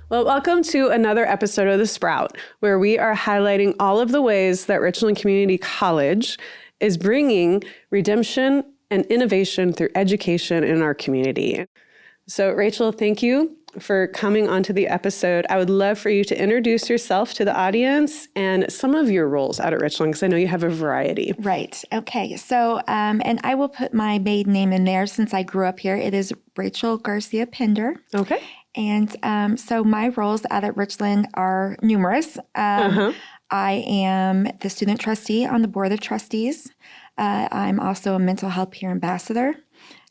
Well, welcome to another episode of The Sprout, where we are highlighting all of the ways that Richland Community College is bringing redemption and innovation through education in our community. So, Rachel, thank you for coming onto the episode. I would love for you to introduce yourself to the audience and some of your roles out at Richland, because I know you have a variety. Right. Okay. So, and I will put my maiden name in there since I grew up here. It is Rachael Garcia Pender. Okay. And so my roles out at Richland are numerous. I am the student trustee on the board of trustees. I'm also a mental health peer ambassador.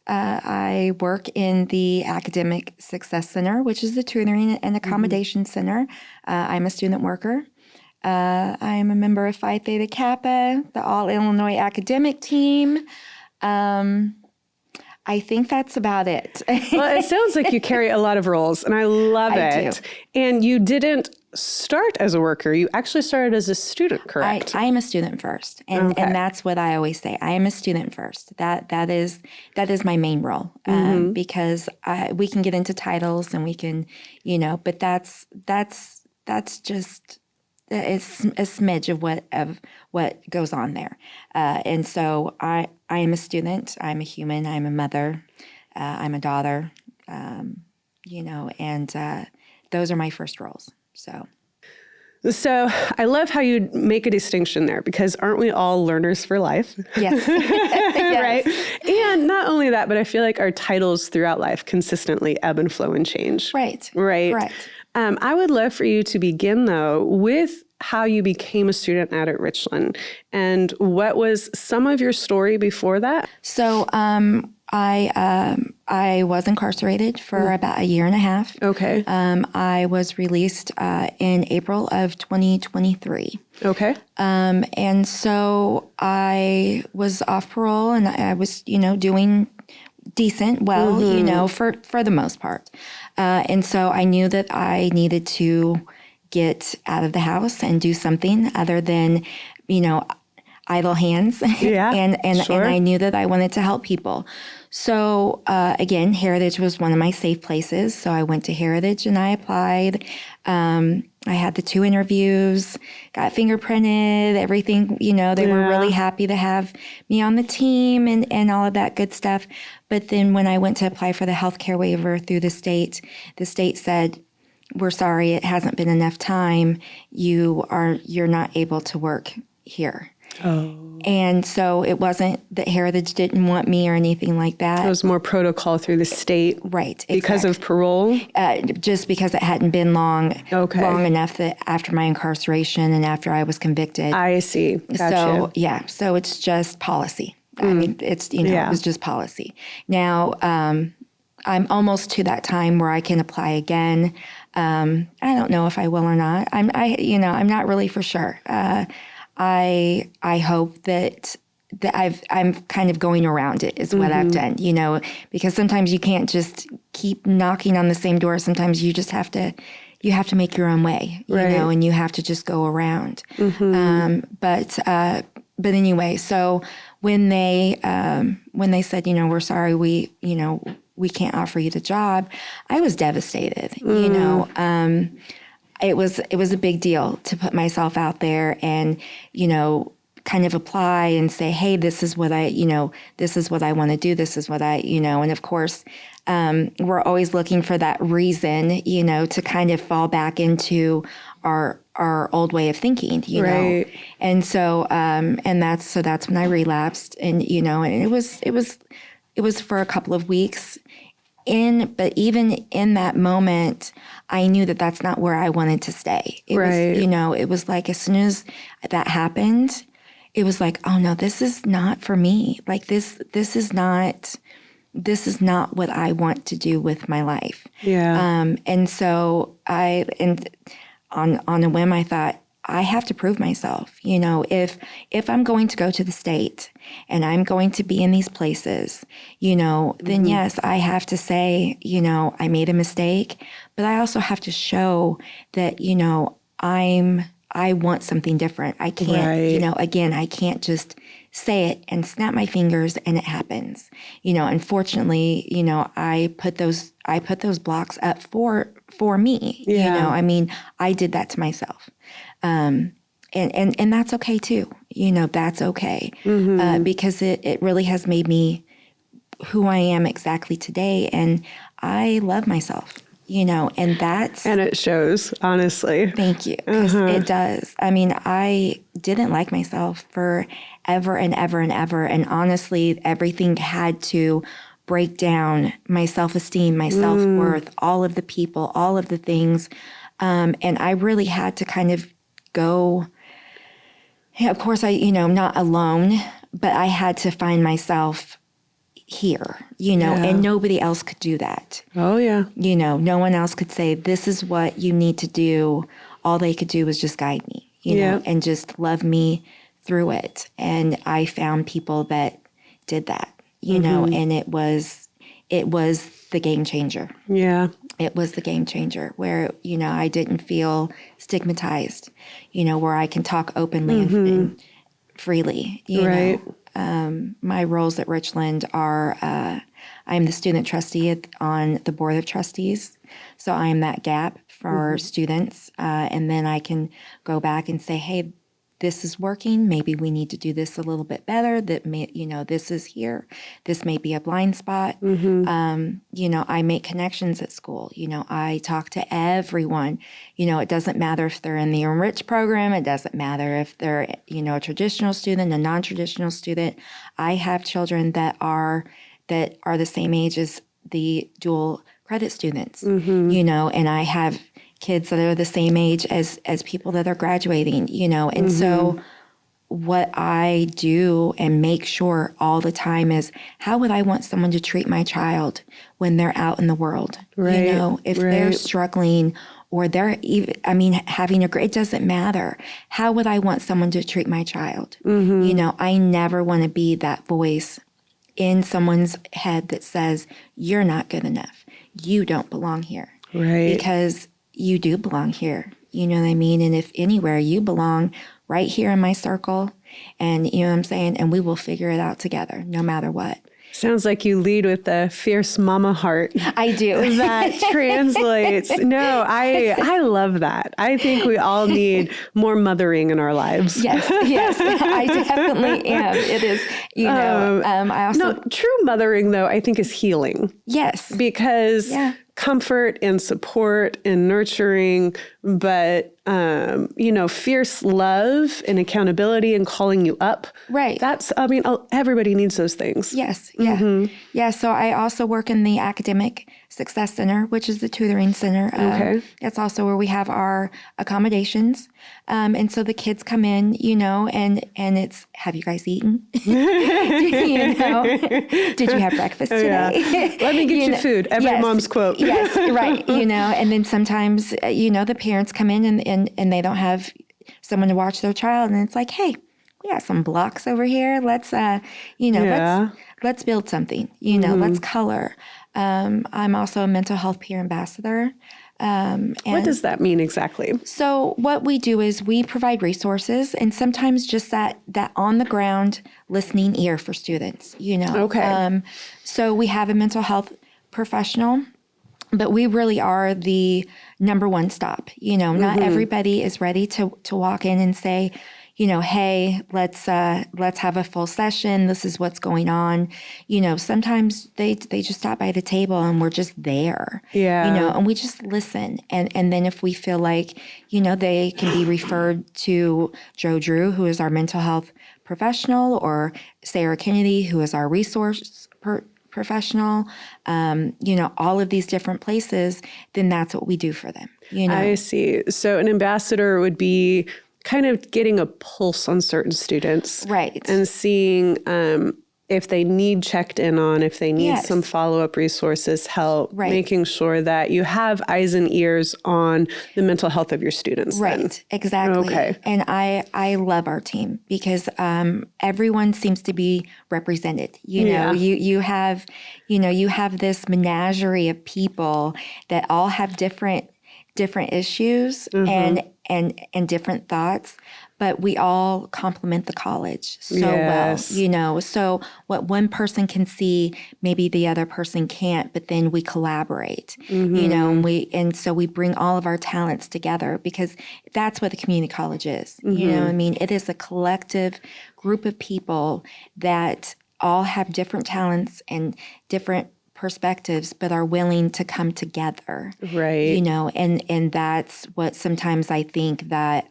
I work in the Academic Success Center, which is the tutoring and accommodation center. I'm a student worker. I am a member of Phi Theta Kappa, the All-Illinois Academic Team. I think that's about it. Well, it sounds like you carry a lot of roles, and I love it. I do. And you didn't start as a worker. You actually started as a student, correct? I am a student first, and that's what I always say. I am a student first. That is my main role, because we can get into titles and we can, but that's just it's a smidge of what goes on there. And so I am a student. I'm a human. I'm a mother. I'm a daughter. And those are my first roles. So I love how you make a distinction there, because aren't we all learners for life? Yes. Right? And not only that, but I feel like our titles throughout life consistently ebb and flow and change. Right. Correct. I would love for you to begin, though, with how you became a student out at Richland, and what was some of your story before that? So I was incarcerated for about a year and a half. Okay. I was released in April of 2023. Okay. And so I was off parole, and I was, doing decent, well, for the most part. And so I knew that I needed to get out of the house and do something other than, idle hands. Yeah, and sure. I knew that I wanted to help people. So again, Heritage was one of my safe places. So I went to Heritage and I applied. I had the 2 interviews, got fingerprinted, everything, they were really happy to have me on the team and all of that good stuff. But then when I went to apply for the healthcare waiver through the state said, "We're sorry, it hasn't been enough time. You're not able to work here." Oh. And so it wasn't that Heritage didn't want me or anything like that. It was more protocol through the state. Right. Exactly. Because of parole? Just because it hadn't been long enough that after my incarceration and after I was convicted. I see. Gotcha. So, yeah. So it's just policy. I mean, it's, it was just policy. Now, I'm almost to that time where I can apply again. I don't know if I will or not. I'm not really for sure. I hope that I'm kind of going around it is what I've done, because sometimes you can't just keep knocking on the same door. Sometimes you just have to make your own way, and you have to just go around. But anyway, so when they said, we're sorry, we can't offer you the job, I was devastated. It was a big deal to put myself out there and, kind of apply and say, hey, this is what I want to do. This is what and of course, we're always looking for that reason, to kind of fall back into our old way of thinking, know. And so, that's when I relapsed, and, and it was for a couple of weeks. But even in that moment, I knew that that's not where I wanted to stay. It was, it was like as soon as that happened, it was like, oh no, this is not for me. Like this is not what I want to do with my life. Yeah. And so on a whim, I thought, I have to prove myself. If I'm going to go to the state and I'm going to be in these places, then yes, I have to say, I made a mistake, but I also have to show that, I want something different. I can't, again, I can't just say it and snap my fingers and it happens. Unfortunately, I put those blocks up for for me. Yeah. You know, I mean, I did that to myself. And that's okay too. You know, that's okay. Because it really has made me who I am exactly today. And I love myself, you know, and it shows, honestly. Thank you. 'Cause it does. I mean, I didn't like myself for ever and ever and ever. And honestly, everything had to break down my self-esteem, my self-worth, all of the people, all of the things. And I really had to kind of go, of course, I'm not alone, but I had to find myself here, you know, and nobody else could do that. Oh, yeah. You know, no one else could say, this is what you need to do. All they could do was just guide me, you know, and just love me through it. And I found people that did that, you know, and it was the game changer. Yeah. It was the game changer where, you know, I didn't feel stigmatized, you know, where I can talk openly and freely, you know. My roles at Richland are, I'm the student trustee on the board of trustees. So I am that gap for students. And then I can go back and say, hey, this is working. Maybe we need to do this a little bit better. That may, you know, this is here. This may be a blind spot. You know, I make connections at school. You know, I talk to everyone. You know, it doesn't matter if they're in the Enrich program. It doesn't matter if they're, you know, a traditional student, a non-traditional student. I have children that are the same age as the dual credit students. You know, and I have kids that are the same age as people that are graduating, you know. And so what I do and make sure all the time is, how would I want someone to treat my child when they're out in the world? Right, you know, if they're struggling or they're even, having it doesn't matter. How would I want someone to treat my child? You know, I never want to be that voice in someone's head that says, you're not good enough. You don't belong here. Right. Because you do belong here. You know what I mean? And if anywhere, you belong right here in my circle. And you know what I'm saying? And we will figure it out together, no matter what. Sounds like you lead with the fierce mama heart. I do. That translates. No, I love that. I think we all need more mothering in our lives. Yes, I definitely am. It is, you know, I also... No, true mothering, though, I think is healing. Yes. Because comfort and support and nurturing, but, you know, fierce love and accountability and calling you up. Right. That's, everybody needs those things. Yes. Yeah. Yeah. So I also work in the Academic Success Center, which is the tutoring center. Okay. That's also where we have our accommodations. And so the kids come in, you know, and it's, have you guys eaten? You know, did you have breakfast today? Yeah. Let me get you food. Every mom's quote. Yes, right. You know, and then sometimes, you know, the parents come in and they don't have someone to watch their child. And it's like, hey, we got some blocks over here. Let's, you know, let's build something, you know, let's color. I'm also a mental health peer ambassador. And what does that mean exactly? So what we do is we provide resources and sometimes just that on the ground listening ear for students, you know. Okay. So we have a mental health professional, but we really are the number one stop. You know, not everybody is ready to walk in and say, you know, hey, let's have a full session. This is what's going on. You know, sometimes they just stop by the table and we're just there. Yeah. You know, and we just listen. And then if we feel like, you know, they can be referred to Joe Drew, who is our mental health professional, or Sarah Kennedy, who is our resource professional, you know, all of these different places, then that's what we do for them. You know, I see. So an ambassador would be kind of getting a pulse on certain students. Right. And seeing if they need checked in on, if they need some follow-up resources, help, making sure that you have eyes and ears on the mental health of your students. Right, then. exactly. Okay. And I love our team because everyone seems to be represented. You know, you have this menagerie of people that all have different issues and different thoughts, but we all complement the college so Yes. well, you know. So what one person can see, maybe the other person can't, but then we collaborate, you know, and so we bring all of our talents together, because that's what the community college is. You know what I mean? It is a collective group of people that all have different talents and different perspectives, but are willing to come together. Right. You know, and that's what sometimes I think that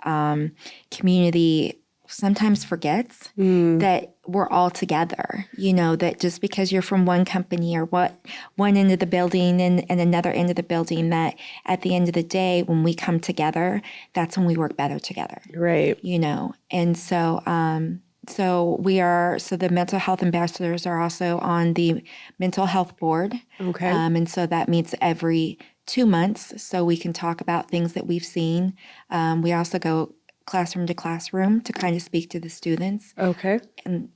community sometimes forgets, that we're all together. You know, that just because you're from one company or one end of the building and another end of the building, that at the end of the day, when we come together, that's when we work better together. Right. You know, and so so the mental health ambassadors are also on the mental health board. Okay. And so that meets every 2 months, so we can talk about things that we've seen. We also go classroom to classroom to kind of speak to the students Okay. and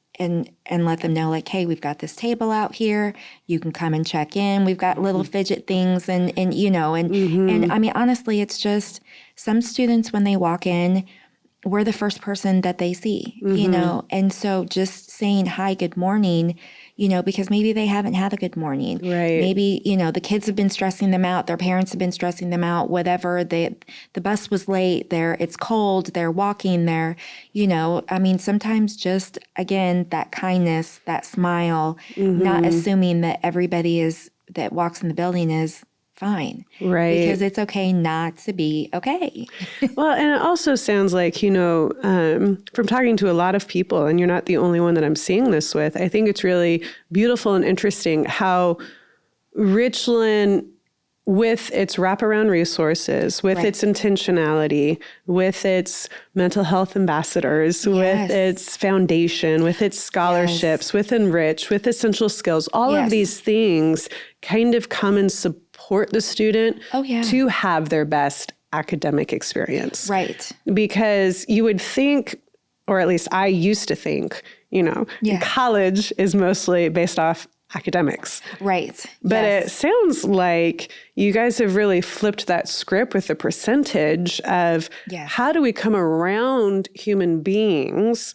let them know, like, hey, we've got this table out here. You can come and check in. We've got little fidget things and you know, and I mean, honestly, it's just some students, when they walk in, we're the first person that they see, you know? And so just saying, hi, good morning, you know, because maybe they haven't had a good morning. Right. Maybe, you know, the kids have been stressing them out. Their parents have been stressing them out, whatever. The bus was late. It's cold. They're walking there, you know. I mean, sometimes just, again, that kindness, that smile, not assuming that everybody that walks in the building is fine. Right. Because it's okay not to be okay. Well, and it also sounds like, you know, from talking to a lot of people, and you're not the only one that I'm seeing this with, I think it's really beautiful and interesting how Richland, with its wraparound resources, with its intentionality, with its mental health ambassadors, with its foundation, with its scholarships, with Enrich, with essential skills, all of these things kind of come and support the student to have their best academic experience. Right. Because you would think, or at least I used to think, you know, college is mostly based off academics. Right. But it sounds like you guys have really flipped that script with the percentage of how do we come around human beings,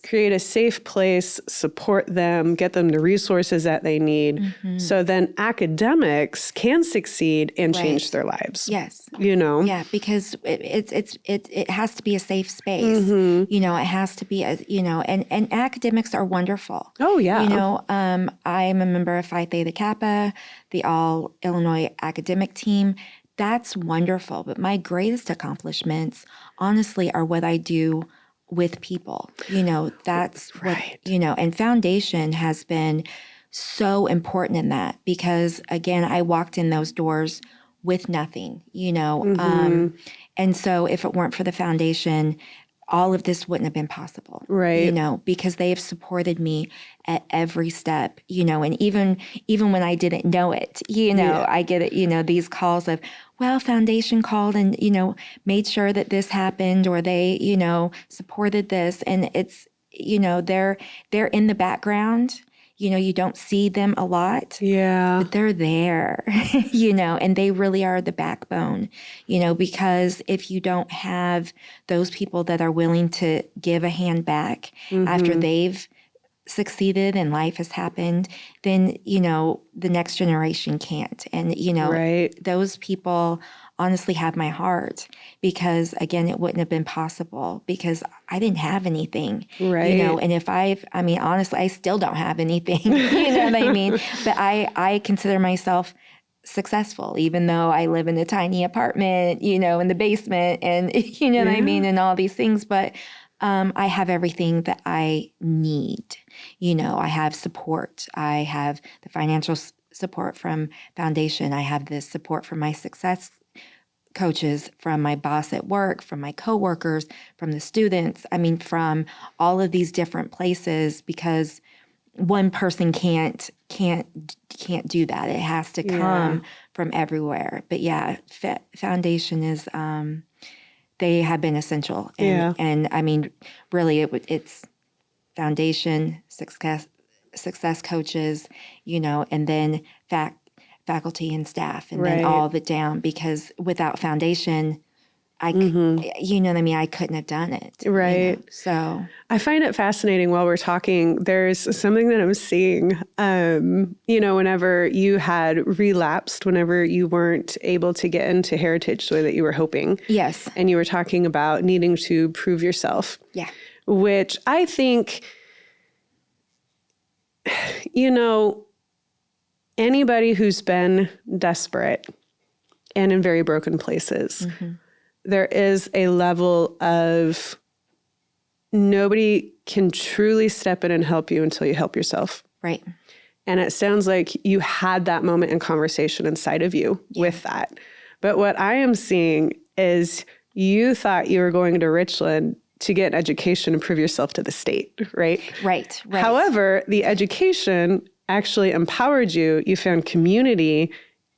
create a safe place, support them, get them the resources that they need, so then academics can succeed and change their lives. Yes. You know? Yeah, because it has to be a safe space. You know, it has to be, you know, and academics are wonderful. Oh, yeah. You know, I'm a member of Phi Theta Kappa, the All Illinois Academic Team. That's wonderful. But my greatest accomplishments, honestly, are what I do with people. You know, that's what, you know, and foundation has been so important in that, because again, I walked in those doors with nothing, you know, and so if it weren't for the foundation, all of this wouldn't have been possible, you know, because they have supported me at every step, you know, and even when I didn't know it, you know, I get it, you know, these calls of, well, foundation called and, you know, made sure that this happened, or they, you know, supported this. And it's, you know, they're in the background, you know, you don't see them a lot, but they're there, you know, and they really are the backbone, you know, because if you don't have those people that are willing to give a hand back after they've succeeded and life has happened, then, you know, the next generation can't. And, you know, those people honestly have my heart, because again, it wouldn't have been possible because I didn't have anything, you know, and I mean, honestly, I still don't have anything, you know what I mean? But I consider myself successful, even though I live in a tiny apartment, you know, in the basement, and you know what I mean, and all these things, but I have everything that I need. You know, I have support. I have the financial support from foundation. I have the support from my success coaches, from my boss at work, from my coworkers, from the students. I mean, from all of these different places, because one person can't do that. It has to come from everywhere. But yeah, foundation is they have been essential. And I mean, really, it's foundation, success coaches, you know, and then faculty and staff, and then all of it down, because without foundation, you know what I mean? I couldn't have done it. Right. You know? So I find it fascinating while we're talking. There's something that I'm seeing, whenever you had relapsed, whenever you weren't able to get into heritage the way that you were hoping. yes. And you were talking about needing to prove yourself. Yeah. Which I think, anybody who's been desperate and in very broken places, there is a level of nobody can truly step in and help you until you help yourself. Right. And it sounds like you had that moment in conversation inside of you with that. But what I am seeing is you thought you were going to Richland to get an education and prove yourself to the state, right? Right. Right. However, the education actually empowered you. You found community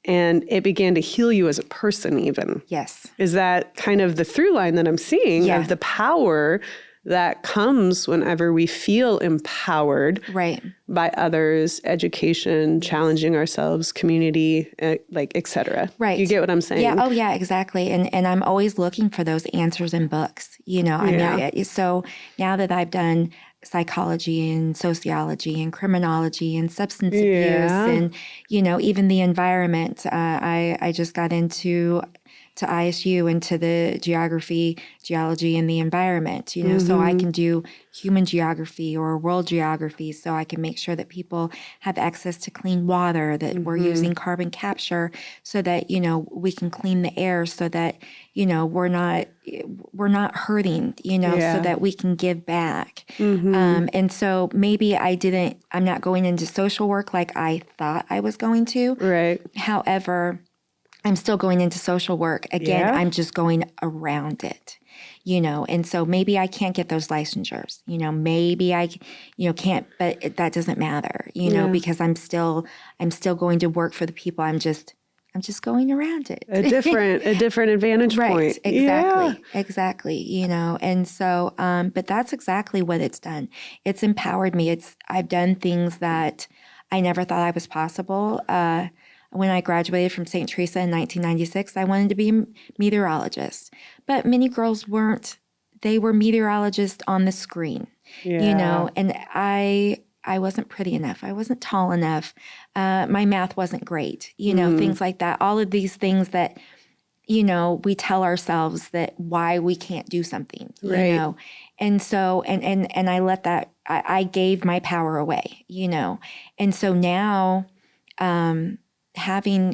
and it began to heal you as a person even. Yes. Is that kind of the through line that I'm seeing Yeah. of the power that comes whenever we feel empowered Right. by others, education, challenging ourselves, community, et cetera. Right. You get what I'm saying? Yeah. Oh, yeah, exactly. And I'm always looking for those answers in books, so now that I've done psychology and sociology and criminology and substance abuse and, even the environment, I just got into ISU, into the geology, and the environment, so I can do human geography or world geography, so I can make sure that people have access to clean water, that we're using carbon capture so that, we can clean the air so that, we're not hurting, so that we can give back. And so maybe I'm not going into social work like I thought I was going to. Right. However, I'm still going into social work. Again, I'm just going around it, and so maybe I can't get those licensures, maybe I, can't, but that doesn't matter, because I'm still going to work for the people. I'm just going around it. A different advantage point. Right. Exactly. And so, but that's exactly what it's done. It's empowered me. I've done things that I never thought I was possible. When I graduated from St. Teresa in 1996, I wanted to be a meteorologist. But many girls weren't. They were meteorologists on the screen, and I wasn't pretty enough. I wasn't tall enough. My math wasn't great, things like that. All of these things that, we tell ourselves that why we can't do something, right. And so, and I let that, I gave my power away, And so now, having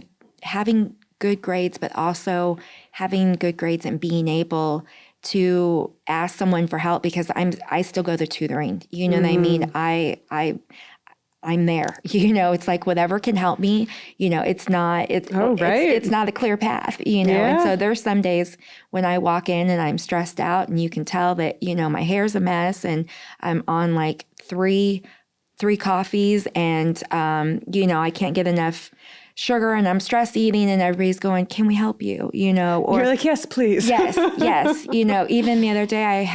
good grades, but also having good grades and being able to ask someone for help, because I still go to tutoring. You know what I mean? I'm there. It's like whatever can help me. It's not it's not a clear path. And so there's some days when I walk in and I'm stressed out, and you can tell that my hair's a mess, and I'm on like three coffees, and I can't get enough sugar, and I'm stress eating, and everybody's going, "Can we help you?" Or you're like, "Yes, please." Yes. Even the other day,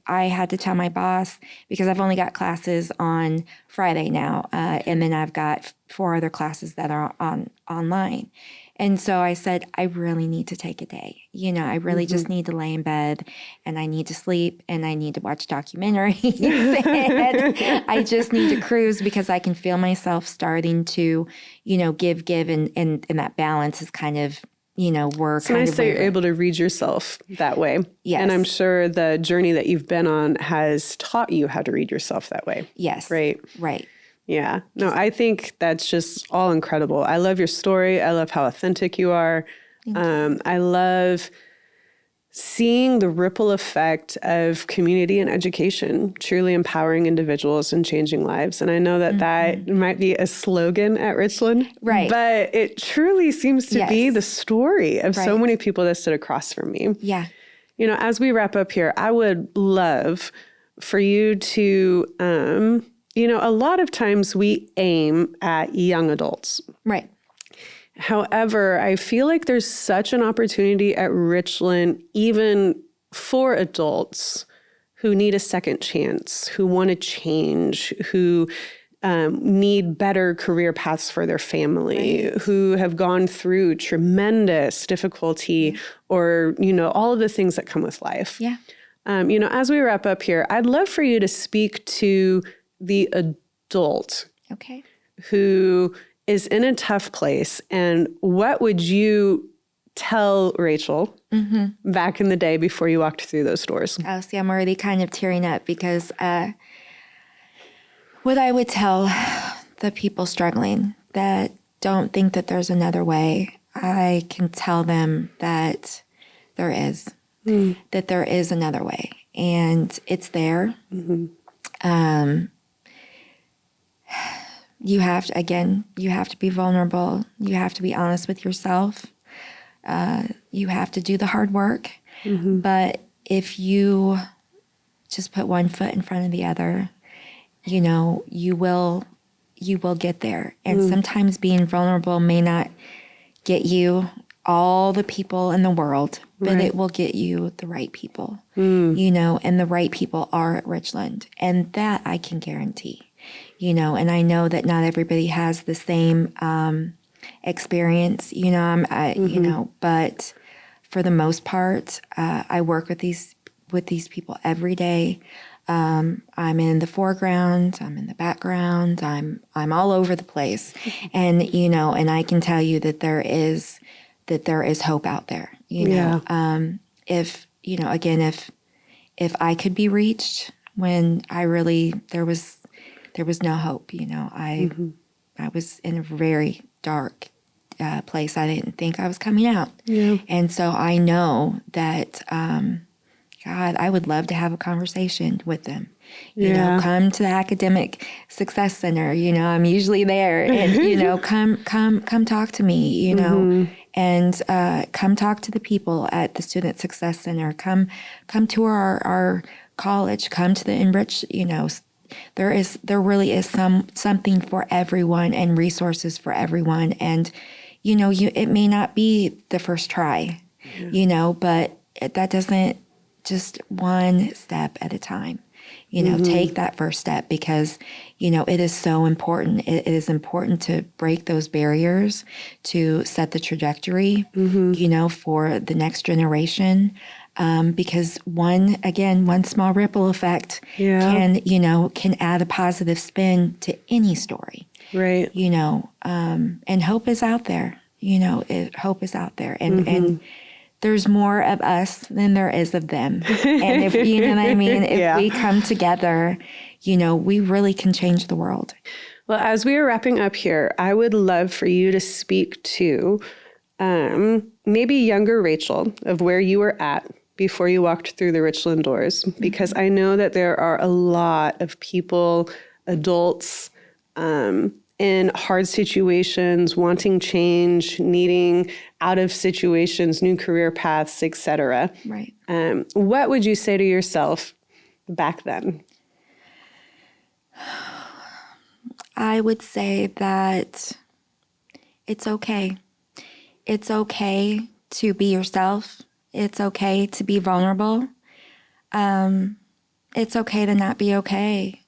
I had to tell my boss, because I've only got classes on Friday now, and then I've got 4 other classes that are online. And so I said, I really need to take a day. I really just need to lay in bed, and I need to sleep, and I need to watch documentaries. And I just need to cruise, because I can feel myself starting to, give, and that balance is kind of, we're it's kind nice of that you're able to read yourself that way. Yes. And I'm sure the journey that you've been on has taught you how to read yourself that way. Yes. Right. Right. Yeah. No, I think that's just all incredible. I love your story. I love how authentic you are. I love seeing the ripple effect of community and education, truly empowering individuals and changing lives. And I know that that might be a slogan at Richland, right? But it truly seems to be the story of so many people that stood across from me. Yeah. As we wrap up here, I would love for you to, a lot of times we aim at young adults. Right. However, I feel like there's such an opportunity at Richland, even for adults who need a second chance, who want to change, who need better career paths for their family, who have gone through tremendous difficulty or, all of the things that come with life. Yeah. As we wrap up here, I'd love for you to speak to the adult Okay. who is in a tough place. And what would you tell Rachel back in the day before you walked through those doors? Oh, see, I'm already kind of tearing up because what I would tell the people struggling that don't think that there's another way, I can tell them that there is, that there is another way, and it's there. You have to be vulnerable. You have to be honest with yourself. You have to do the hard work. But if you just put one foot in front of the other, you will get there. And sometimes being vulnerable may not get you all the people in the world, but it will get you the right people, and the right people are at Richland. And that I can guarantee, and I know that not everybody has the same experience, but for the most part, I work with these people every day. I'm in the foreground, I'm in the background, I'm all over the place. And, and I can tell you that there is hope out there, if, if I could be reached when there was no hope, I was in a very dark place. I didn't think I was coming out. Yeah. And so I know that, God, I would love to have a conversation with them. Come to the Academic Success Center. I'm usually there, and come talk to me. And come talk to the people at the Student Success Center. Come tour our college. Come to the Enrich. There really is something for everyone and resources for everyone. And it may not be the first try, but that doesn't. Just one step at a time, take that first step because, it is so important. It is important to break those barriers, to set the trajectory, for the next generation. Because one small ripple effect can add a positive spin to any story. Right. And hope is out there, hope is out there. And there's more of us than there is of them. And if, you know what I mean? If we come together, we really can change the world. Well, as we are wrapping up here, I would love for you to speak to maybe younger Rachel of where you were at before you walked through the Richland doors, because I know that there are a lot of people, adults, in hard situations, wanting change, needing out of situations, new career paths, etc. Right. What would you say to yourself back then? I would say that it's okay. It's okay to be yourself. It's okay to be vulnerable. It's okay to not be okay.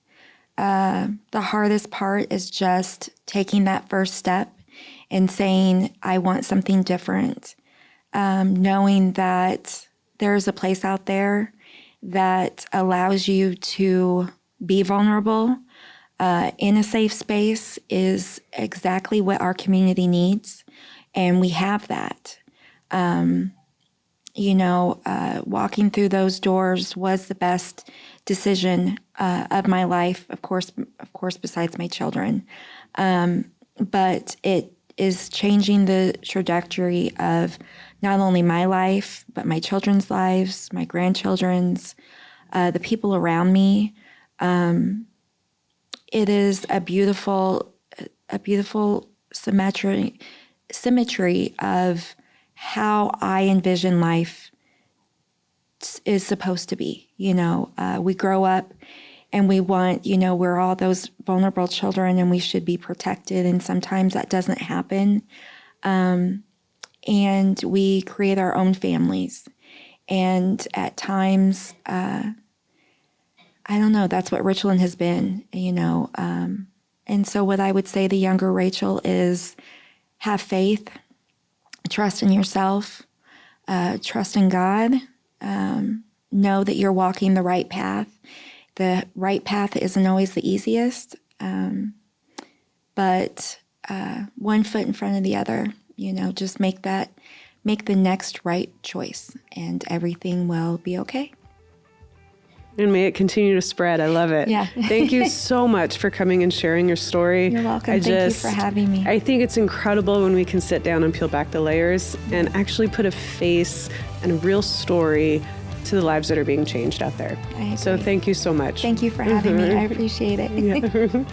The hardest part is just taking that first step and saying, I want something different. Knowing that there's a place out there that allows you to be vulnerable in a safe space is exactly what our community needs. And we have that. Walking through those doors was the best decision of my life, of course, besides my children. But it is changing the trajectory of not only my life, but my children's lives, my grandchildren's, the people around me. It is a beautiful symmetry of how I envision life is supposed to be. We grow up and we want, we're all those vulnerable children and we should be protected. And sometimes that doesn't happen. And we create our own families. And at times, I don't know, that's what Richland has been, and And so what I would say to younger Rachel is have faith, trust in yourself, trust in God, know that you're walking the right path. The right path isn't always the easiest, but one foot in front of the other, just make the next right choice, and everything will be okay. And may it continue to spread. I love it. Yeah. Thank you so much for coming and sharing your story. You're welcome. Thank you for having me. I think it's incredible when we can sit down and peel back the layers and actually put a face and a real story to the lives that are being changed out there. I agree. So thank you so much. Thank you for having me. I appreciate it. Yeah.